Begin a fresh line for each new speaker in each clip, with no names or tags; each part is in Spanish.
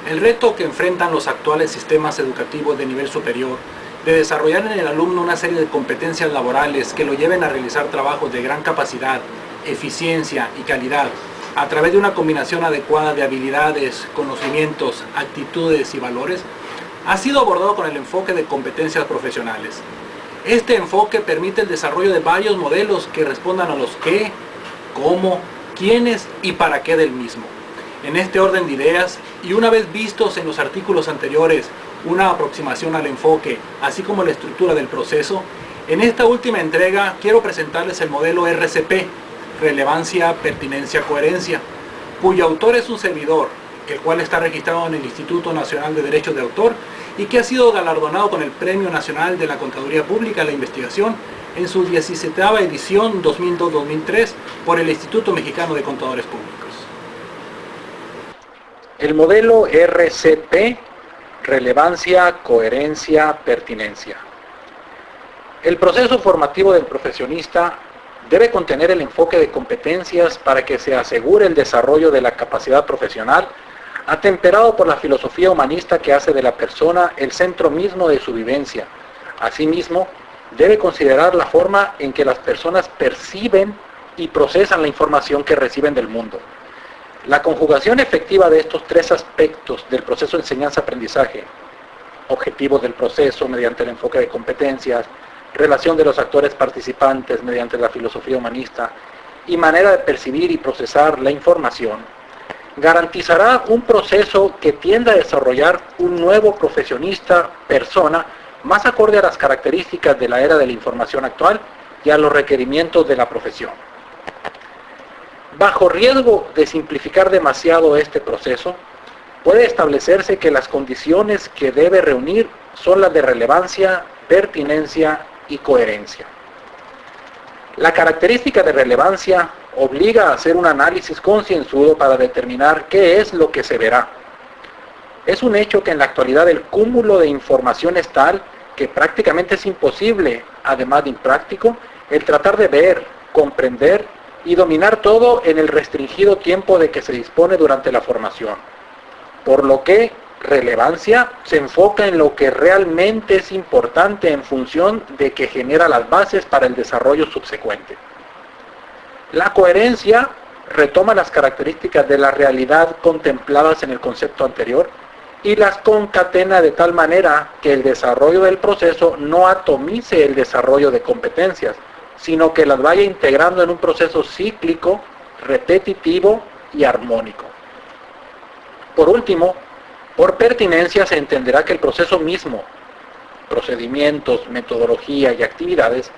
El reto que enfrentan los actuales sistemas educativos de nivel superior de desarrollar en el alumno una serie de competencias laborales que lo lleven a realizar trabajos de gran capacidad, eficiencia y calidad a través de una combinación adecuada de habilidades, conocimientos, actitudes y valores, ha sido abordado con el enfoque de competencias profesionales. Este enfoque permite el desarrollo de varios modelos que respondan a los qué, cómo, quiénes y para qué del mismo. En este orden de ideas, y una vez vistos en los artículos anteriores una aproximación al enfoque, así como la estructura del proceso, en esta última entrega quiero presentarles el modelo RCP, Relevancia, Pertinencia, Coherencia, cuyo autor es un servidor, el cual está registrado en el Instituto Nacional de Derechos de Autor y que ha sido galardonado con el Premio Nacional de la Contaduría Pública a la Investigación en su 17ª edición 2002-2003 por el Instituto Mexicano de Contadores Públicos.
El modelo RCP, Relevancia, Coherencia, Pertinencia. El proceso formativo del profesionista debe contener el enfoque de competencias para que se asegure el desarrollo de la capacidad profesional, atemperado por la filosofía humanista que hace de la persona el centro mismo de su vivencia. Asimismo, debe considerar la forma en que las personas perciben y procesan la información que reciben del mundo. La conjugación efectiva de estos tres aspectos del proceso de enseñanza-aprendizaje, objetivos del proceso mediante el enfoque de competencias, relación de los actores participantes mediante la filosofía humanista y manera de percibir y procesar la información, garantizará un proceso que tienda a desarrollar un nuevo profesionista, persona, más acorde a las características de la era de la información actual y a los requerimientos de la profesión. Bajo riesgo de simplificar demasiado este proceso, puede establecerse que las condiciones que debe reunir son las de relevancia, pertinencia y coherencia. La característica de relevancia obliga a hacer un análisis concienzudo para determinar qué es lo que se verá. Es un hecho que en la actualidad el cúmulo de información es tal que prácticamente es imposible, además de impráctico, el tratar de ver, comprender y dominar todo en el restringido tiempo de que se dispone durante la formación. Por lo que relevancia se enfoca en lo que realmente es importante en función de que genera las bases para el desarrollo subsecuente. La coherencia retoma las características de la realidad contempladas en el concepto anterior y las concatena de tal manera que el desarrollo del proceso no atomice el desarrollo de competencias, sino que las vaya integrando en un proceso cíclico, repetitivo y armónico. Por último, por pertinencia se entenderá que el proceso mismo, procedimientos, metodología y actividades,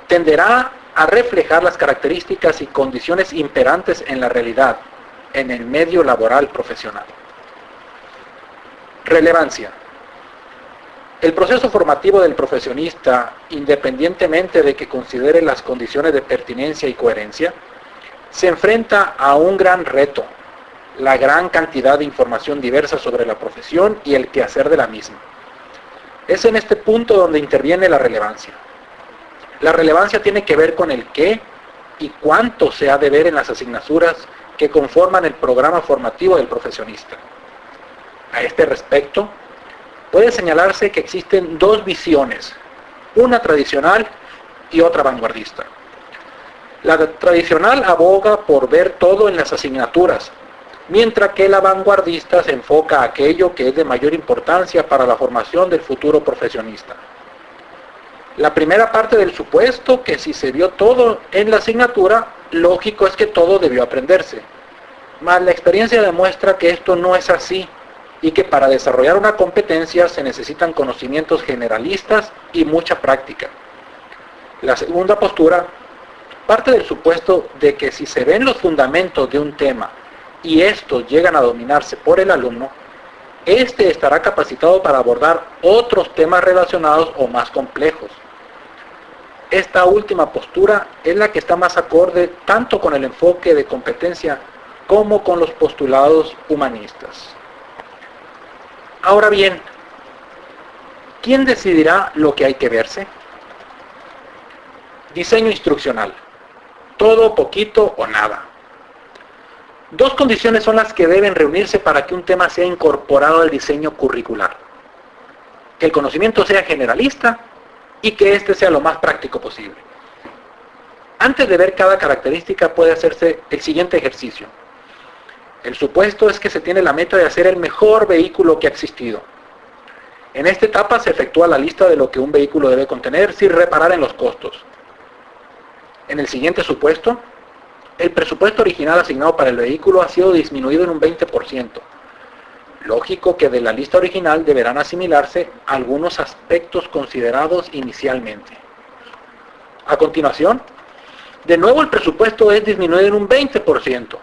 tenderá a reflejar las características y condiciones imperantes en la realidad, en el medio laboral profesional. Relevancia. El proceso formativo del profesionista, independientemente de que considere las condiciones de pertinencia y coherencia, se enfrenta a un gran reto, la gran cantidad de información diversa sobre la profesión y el quehacer de la misma. Es en este punto donde interviene la relevancia. La relevancia tiene que ver con el qué y cuánto se ha de ver en las asignaturas que conforman el programa formativo del profesionista. A este respecto, puede señalarse que existen dos visiones, una tradicional y otra vanguardista. La tradicional aboga por ver todo en las asignaturas, mientras que la vanguardista se enfoca a aquello que es de mayor importancia para la formación del futuro profesionista. La primera parte del supuesto que si se vio todo en la asignatura, lógico es que todo debió aprenderse. Mas la experiencia demuestra que esto no es así y que para desarrollar una competencia se necesitan conocimientos generalistas y mucha práctica. La segunda postura parte del supuesto de que si se ven los fundamentos de un tema y estos llegan a dominarse por el alumno, éste estará capacitado para abordar otros temas relacionados o más complejos. Esta última postura es la que está más acorde tanto con el enfoque de competencia como con los postulados humanistas. Ahora bien, ¿quién decidirá lo que hay que verse? Diseño instruccional. Todo, poquito o nada. Dos condiciones son las que deben reunirse para que un tema sea incorporado al diseño curricular. Que el conocimiento sea generalista y que éste sea lo más práctico posible. Antes de ver cada característica puede hacerse el siguiente ejercicio. El supuesto es que se tiene la meta de hacer el mejor vehículo que ha existido. En esta etapa se efectúa la lista de lo que un vehículo debe contener sin reparar en los costos. En el siguiente supuesto, el presupuesto original asignado para el vehículo ha sido disminuido en un 20%. Lógico que de la lista original deberán asimilarse algunos aspectos considerados inicialmente. A continuación, de nuevo el presupuesto es disminuido en un 20%,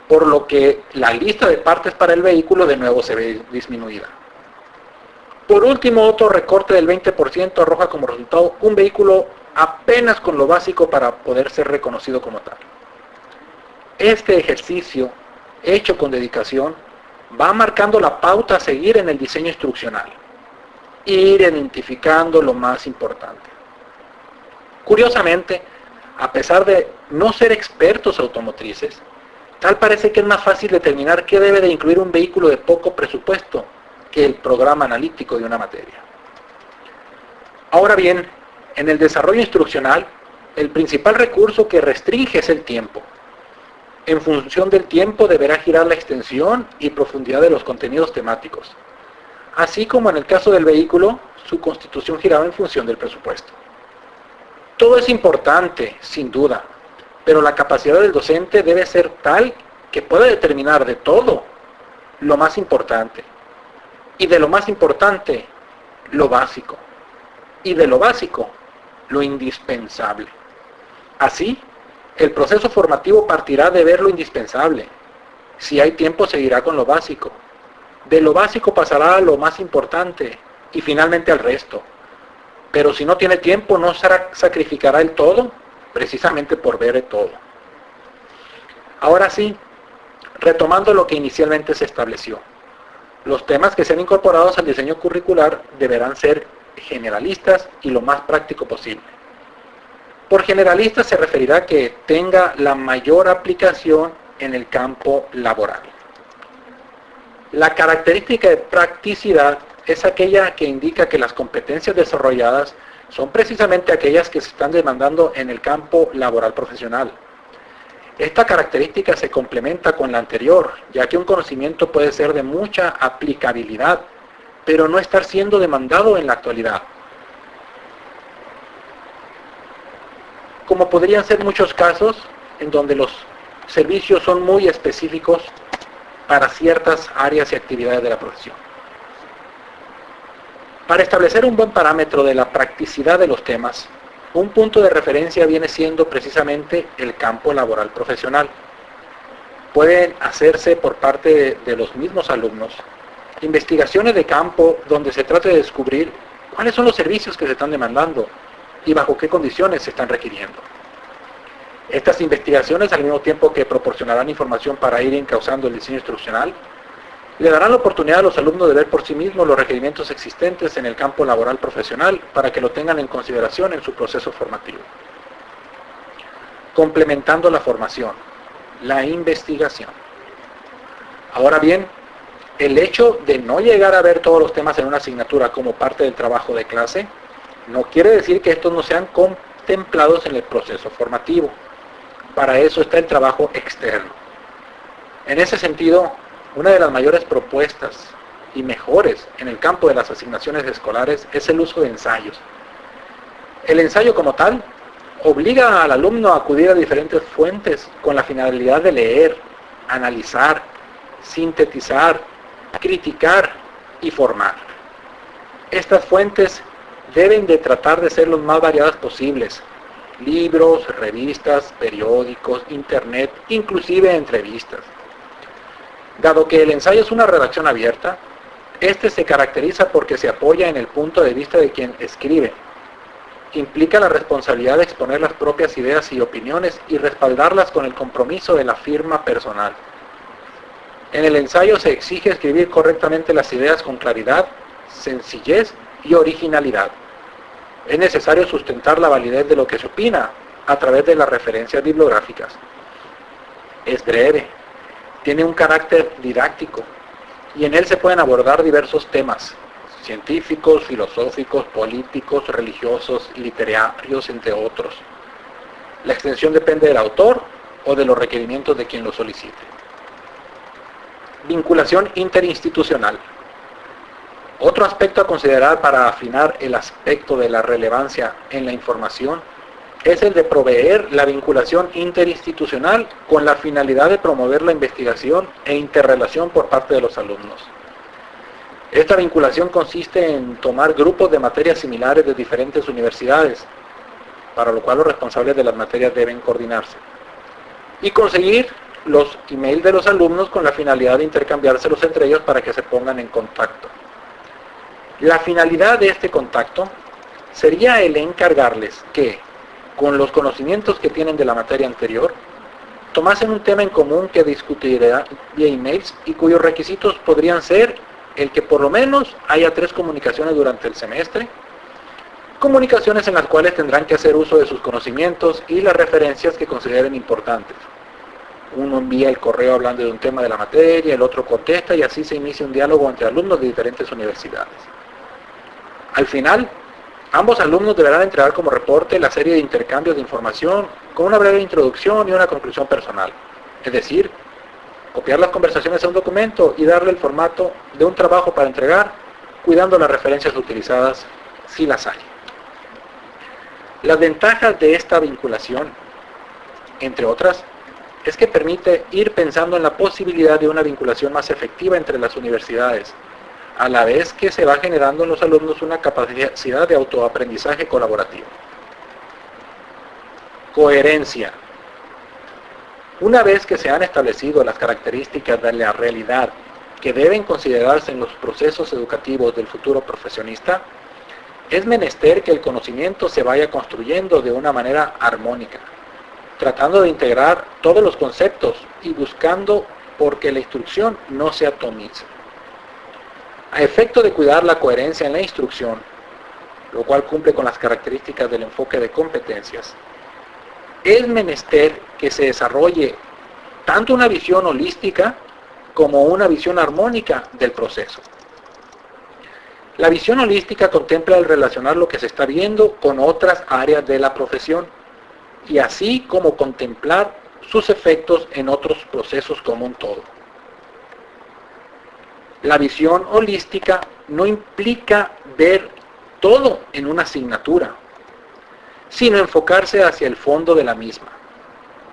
por lo que la lista de partes para el vehículo de nuevo se ve disminuida. Por último, otro recorte del 20% arroja como resultado un vehículo apenas con lo básico para poder ser reconocido como tal. Este ejercicio, hecho con dedicación, va marcando la pauta a seguir en el diseño instruccional. Ir identificando lo más importante. Curiosamente, a pesar de no ser expertos automotrices, tal parece que es más fácil determinar qué debe de incluir un vehículo de poco presupuesto que el programa analítico de una materia. Ahora bien, en el desarrollo instruccional, el principal recurso que restringe es el tiempo. En función del tiempo deberá girar la extensión y profundidad de los contenidos temáticos. Así como en el caso del vehículo, su constitución giraba en función del presupuesto. Todo es importante, sin duda, pero la capacidad del docente debe ser tal que pueda determinar de todo lo más importante. Y de lo más importante, lo básico. Y de lo básico, lo indispensable. Así, el proceso formativo partirá de ver lo indispensable. Si hay tiempo, seguirá con lo básico. De lo básico pasará a lo más importante y finalmente al resto. Pero si no tiene tiempo, no sacrificará el todo, precisamente por ver el todo. Ahora sí, retomando lo que inicialmente se estableció. Los temas que sean incorporados al diseño curricular deberán ser generalistas y lo más práctico posible. Por generalista se referirá a que tenga la mayor aplicación en el campo laboral. La característica de practicidad es aquella que indica que las competencias desarrolladas son precisamente aquellas que se están demandando en el campo laboral profesional. Esta característica se complementa con la anterior, ya que un conocimiento puede ser de mucha aplicabilidad, pero no estar siendo demandado en la actualidad. Como podrían ser muchos casos en donde los servicios son muy específicos para ciertas áreas y actividades de la profesión. Para establecer un buen parámetro de la practicidad de los temas, un punto de referencia viene siendo precisamente el campo laboral profesional. Pueden hacerse por parte de los mismos alumnos investigaciones de campo donde se trate de descubrir cuáles son los servicios que se están demandando y bajo qué condiciones se están requiriendo. Estas investigaciones, al mismo tiempo que proporcionarán información para ir encauzando el diseño instruccional, le darán la oportunidad a los alumnos de ver por sí mismos los requerimientos existentes en el campo laboral profesional para que lo tengan en consideración en su proceso formativo. Complementando la formación, la investigación. Ahora bien, el hecho de no llegar a ver todos los temas en una asignatura como parte del trabajo de clase, no quiere decir que estos no sean contemplados en el proceso formativo. Para eso está el trabajo externo. En ese sentido, una de las mayores propuestas y mejores en el campo de las asignaciones escolares es el uso de ensayos. El ensayo como tal obliga al alumno a acudir a diferentes fuentes con la finalidad de leer, analizar, sintetizar, criticar y formar. Estas fuentes deben de tratar de ser lo más variadas posibles. Libros, revistas, periódicos, internet, inclusive entrevistas. Dado que el ensayo es una redacción abierta, este se caracteriza porque se apoya en el punto de vista de quien escribe. Implica la responsabilidad de exponer las propias ideas y opiniones y respaldarlas con el compromiso de la firma personal. En el ensayo se exige escribir correctamente las ideas con claridad, sencillez y originalidad. Es necesario sustentar la validez de lo que se opina a través de las referencias bibliográficas. Es breve, Tiene un carácter didáctico y en él se pueden abordar diversos temas, científicos, filosóficos, políticos, religiosos, literarios, entre otros. La extensión depende del autor o de los requerimientos de quien lo solicite. Vinculación interinstitucional. Otro aspecto a considerar para afinar el aspecto de la relevancia en la información es el de proveer la vinculación interinstitucional con la finalidad de promover la investigación e interrelación por parte de los alumnos. Esta vinculación consiste en tomar grupos de materias similares de diferentes universidades, para lo cual los responsables de las materias deben coordinarse, y conseguir los emails de los alumnos con la finalidad de intercambiárselos entre ellos para que se pongan en contacto. La finalidad de este contacto sería el encargarles que, con los conocimientos que tienen de la materia anterior, tomasen un tema en común que discutirá vía emails y cuyos requisitos podrían ser el que por lo menos haya 3 comunicaciones durante el semestre, comunicaciones en las cuales tendrán que hacer uso de sus conocimientos y las referencias que consideren importantes. Uno envía el correo hablando de un tema de la materia, el otro contesta y así se inicia un diálogo entre alumnos de diferentes universidades. Al final, ambos alumnos deberán entregar como reporte la serie de intercambios de información con una breve introducción y una conclusión personal. Es decir, copiar las conversaciones a un documento y darle el formato de un trabajo para entregar, cuidando las referencias utilizadas si las hay. Las ventajas de esta vinculación, entre otras, es que permite ir pensando en la posibilidad de una vinculación más efectiva entre las universidades, a la vez que se va generando en los alumnos una capacidad de autoaprendizaje colaborativo. Coherencia. Una vez que se han establecido las características de la realidad que deben considerarse en los procesos educativos del futuro profesionista, es menester que el conocimiento se vaya construyendo de una manera armónica, tratando de integrar todos los conceptos y buscando porque la instrucción no se atomice. A efecto de cuidar la coherencia en la instrucción, lo cual cumple con las características del enfoque de competencias, es menester que se desarrolle tanto una visión holística como una visión armónica del proceso. La visión holística contempla el relacionar lo que se está viendo con otras áreas de la profesión y así como contemplar sus efectos en otros procesos como un todo. La visión holística no implica ver todo en una asignatura, sino enfocarse hacia el fondo de la misma,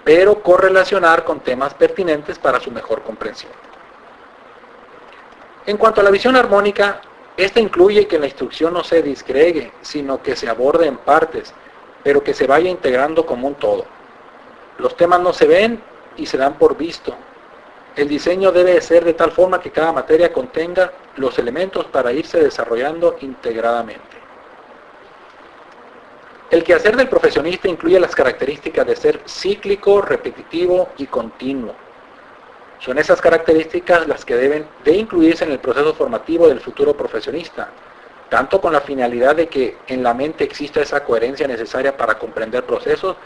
pero correlacionar con temas pertinentes para su mejor comprensión. En cuanto a la visión armónica, esta incluye que la instrucción no se disgregue, sino que se aborde en partes, pero que se vaya integrando como un todo. Los temas no se ven y se dan por visto. El diseño debe ser de tal forma que cada materia contenga los elementos para irse desarrollando integradamente. El quehacer del profesionista incluye las características de ser cíclico, repetitivo y continuo. Son esas características las que deben de incluirse en el proceso formativo del futuro profesionista, tanto con la finalidad de que en la mente exista esa coherencia necesaria para comprender procesos,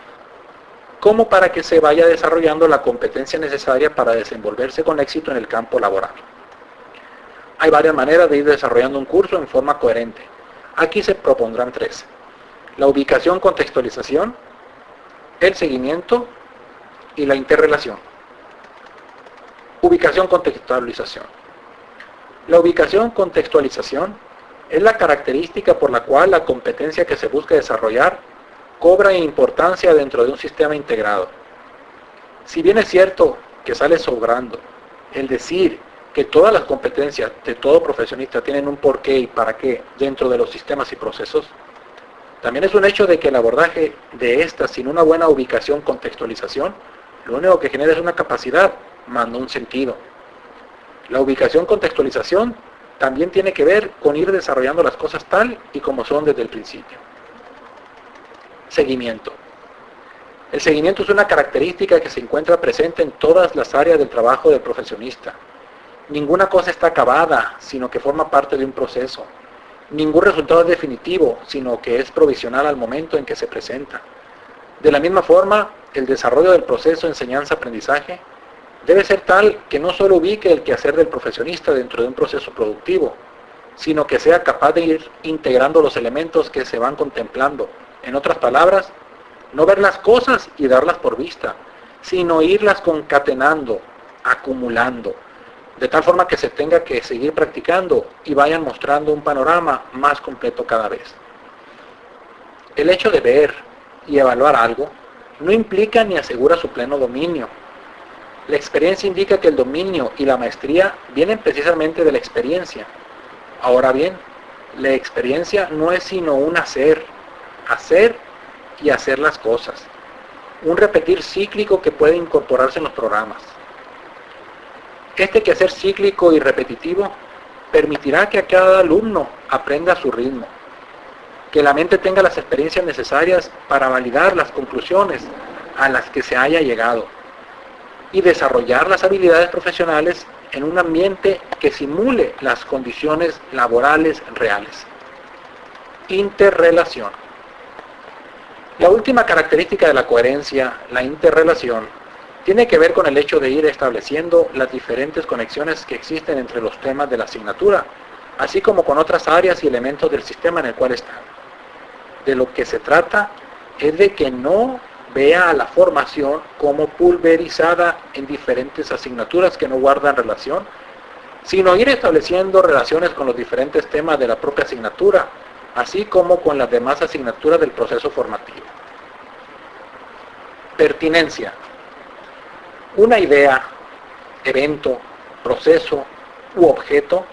como para que se vaya desarrollando la competencia necesaria para desenvolverse con éxito en el campo laboral. Hay varias maneras de ir desarrollando un curso en forma coherente. Aquí se propondrán 3. La ubicación, contextualización, el seguimiento y la interrelación. Ubicación, contextualización. La ubicación, contextualización es la característica por la cual la competencia que se busca desarrollar cobra importancia dentro de un sistema integrado. Si bien es cierto que sale sobrando el decir que todas las competencias de todo profesionista tienen un porqué y para qué dentro de los sistemas y procesos, también es un hecho de que el abordaje de estas sin una buena ubicación, contextualización, lo único que genera es una capacidad, más no un sentido. La ubicación, contextualización también tiene que ver con ir desarrollando las cosas tal y como son desde el principio. Seguimiento. El seguimiento es una característica que se encuentra presente en todas las áreas del trabajo del profesionista. Ninguna cosa está acabada, sino que forma parte de un proceso. Ningún resultado es definitivo, sino que es provisional al momento en que se presenta. De la misma forma, el desarrollo del proceso enseñanza-aprendizaje debe ser tal que no solo ubique el quehacer del profesionista dentro de un proceso productivo, sino que sea capaz de ir integrando los elementos que se van contemplando. En otras palabras, no ver las cosas y darlas por vista, sino irlas concatenando, acumulando, de tal forma que se tenga que seguir practicando y vayan mostrando un panorama más completo cada vez. El hecho de ver y evaluar algo no implica ni asegura su pleno dominio. La experiencia indica que el dominio y la maestría vienen precisamente de la experiencia. Ahora bien, la experiencia no es sino un hacer y hacer las cosas. Un repetir cíclico que puede incorporarse en los programas. Este quehacer cíclico y repetitivo permitirá que a cada alumno aprenda a su ritmo, que la mente tenga las experiencias necesarias para validar las conclusiones a las que se haya llegado y desarrollar las habilidades profesionales en un ambiente que simule las condiciones laborales reales. Interrelación. La última característica de la coherencia, la interrelación, tiene que ver con el hecho de ir estableciendo las diferentes conexiones que existen entre los temas de la asignatura, así como con otras áreas y elementos del sistema en el cual están. De lo que se trata es de que no vea a la formación como pulverizada en diferentes asignaturas que no guardan relación, sino ir estableciendo relaciones con los diferentes temas de la propia asignatura, así como con las demás asignaturas del proceso formativo. Pertinencia. Una idea, evento, proceso u objeto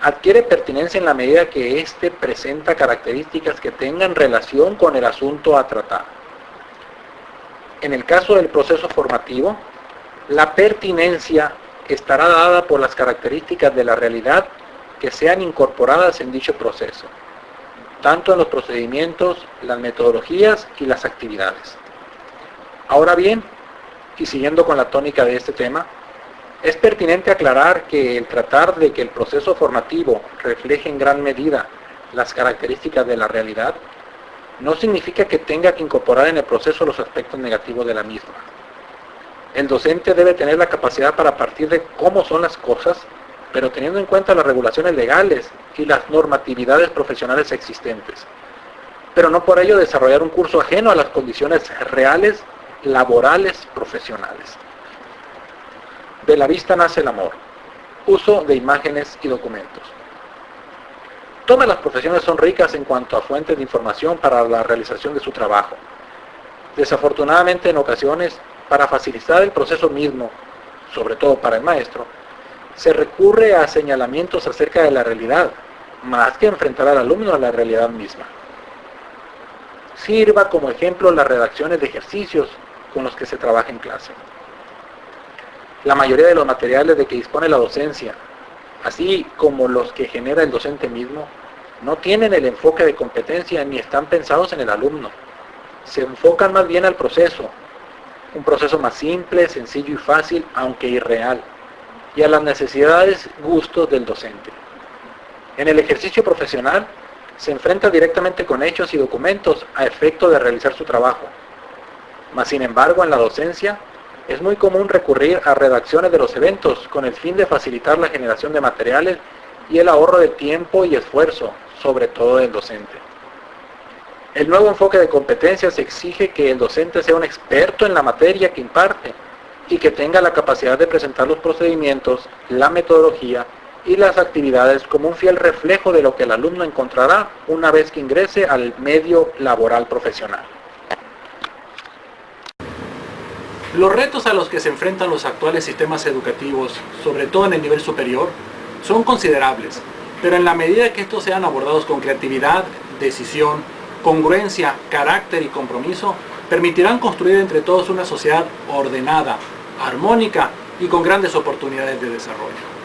adquiere pertinencia en la medida que éste presenta características que tengan relación con el asunto a tratar. En el caso del proceso formativo, la pertinencia estará dada por las características de la realidad que sean incorporadas en dicho proceso, tanto en los procedimientos, las metodologías y las actividades. Ahora bien, y siguiendo con la tónica de este tema, es pertinente aclarar que el tratar de que el proceso formativo refleje en gran medida las características de la realidad no significa que tenga que incorporar en el proceso los aspectos negativos de la misma. El docente debe tener la capacidad para partir de cómo son las cosas, pero teniendo en cuenta las regulaciones legales y las normatividades profesionales existentes, pero no por ello desarrollar un curso ajeno a las condiciones reales, laborales, profesionales. De la vista nace el amor. Uso de imágenes y documentos. Todas las profesiones son ricas en cuanto a fuentes de información para la realización de su trabajo. Desafortunadamente, en ocasiones, para facilitar el proceso mismo, sobre todo para el maestro, se recurre a señalamientos acerca de la realidad, más que enfrentar al alumno a la realidad misma. Sirva como ejemplo las redacciones de ejercicios con los que se trabaja en clase. La mayoría de los materiales de que dispone la docencia, así como los que genera el docente mismo, no tienen el enfoque de competencia ni están pensados en el alumno. Se enfocan más bien al proceso, un proceso más simple, sencillo y fácil, aunque irreal, y a las necesidades, gustos del docente. En el ejercicio profesional, se enfrenta directamente con hechos y documentos a efecto de realizar su trabajo. Mas, sin embargo, en la docencia, es muy común recurrir a redacciones de los eventos con el fin de facilitar la generación de materiales y el ahorro de tiempo y esfuerzo, sobre todo del docente. El nuevo enfoque de competencias exige que el docente sea un experto en la materia que imparte y que tenga la capacidad de presentar los procedimientos, la metodología y las actividades como un fiel reflejo de lo que el alumno encontrará una vez que ingrese al medio laboral profesional.
Los retos a los que se enfrentan los actuales sistemas educativos, sobre todo en el nivel superior, son considerables, pero en la medida que estos sean abordados con creatividad, decisión, congruencia, carácter y compromiso, permitirán construir entre todos una sociedad ordenada, armónica y con grandes oportunidades de desarrollo.